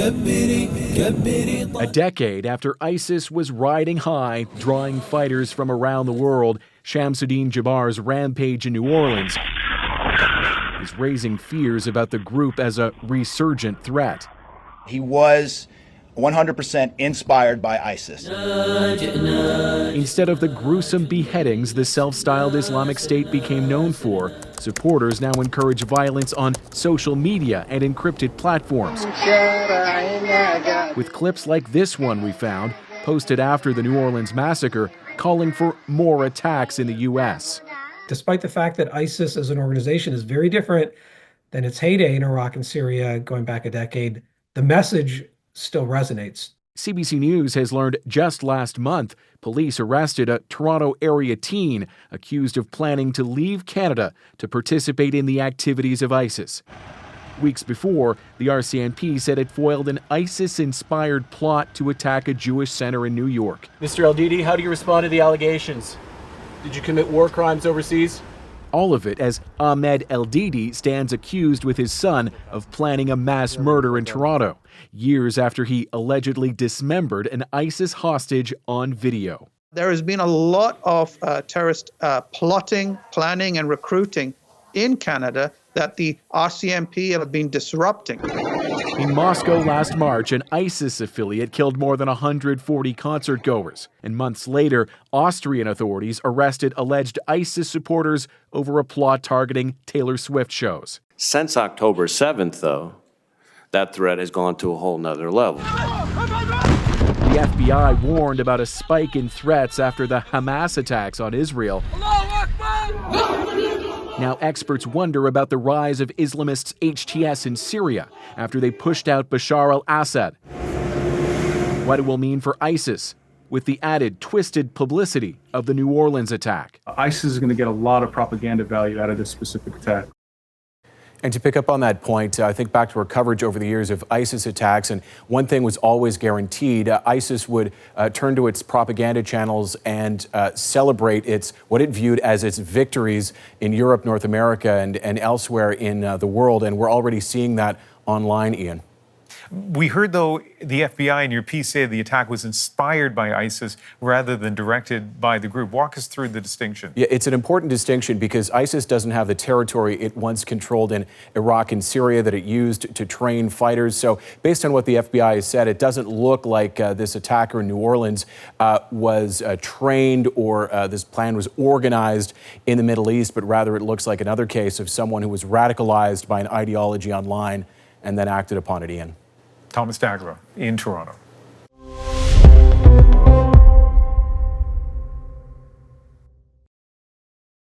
A decade after ISIS was riding high, drawing fighters from around the world, Shamsud-Din Jabbar's rampage in New Orleans is raising fears about the group as a resurgent threat. He was 100% inspired by ISIS. Instead of the gruesome beheadings the self-styled Islamic State became known for, supporters now encourage violence on social media and encrypted platforms. With clips like this one we found, posted after the New Orleans massacre, calling for more attacks in the U.S. Despite the fact that ISIS as an organization is very different than its heyday in Iraq and Syria going back a decade, the message still resonates. CBC News has learned just last month, police arrested a Toronto area teen accused of planning to leave Canada to participate in the activities of ISIS. Weeks before, the RCMP said it foiled an ISIS-inspired plot to attack a Jewish center in New York. Mr. El-Didi, how do you respond to the allegations? Did you commit war crimes overseas? All of it as Ahmed El-Didi stands accused with his son of planning a mass murder in Toronto, years after he allegedly dismembered an ISIS hostage on video. There has been a lot of terrorist plotting, planning, and recruiting in Canada that the RCMP have been disrupting. In Moscow last March, an ISIS affiliate killed more than 140 concertgoers. And months later, Austrian authorities arrested alleged ISIS supporters over a plot targeting Taylor Swift shows. Since October 7th, though, that threat has gone to a whole nother level. The FBI warned about a spike in threats after the Hamas attacks on Israel. Now experts wonder about the rise of Islamists' HTS in Syria after they pushed out Bashar al-Assad. What it will mean for ISIS with the added twisted publicity of the New Orleans attack. ISIS is going to get a lot of propaganda value out of this specific attack. And to pick up on that point, I think back to our coverage over the years of ISIS attacks, and one thing was always guaranteed. ISIS would turn to its propaganda channels and celebrate what it viewed as its victories in Europe, North America, and elsewhere in the world. And we're already seeing that online, Ian. We heard, though, the FBI in your piece say the attack was inspired by ISIS rather than directed by the group. Walk us through the distinction. Yeah, it's an important distinction because ISIS doesn't have the territory it once controlled in Iraq and Syria that it used to train fighters. So based on what the FBI has said, it doesn't look like this attacker in New Orleans was trained or this plan was organized in the Middle East, but rather it looks like another case of someone who was radicalized by an ideology online and then acted upon it, Ian. Thomas Dagler in Toronto.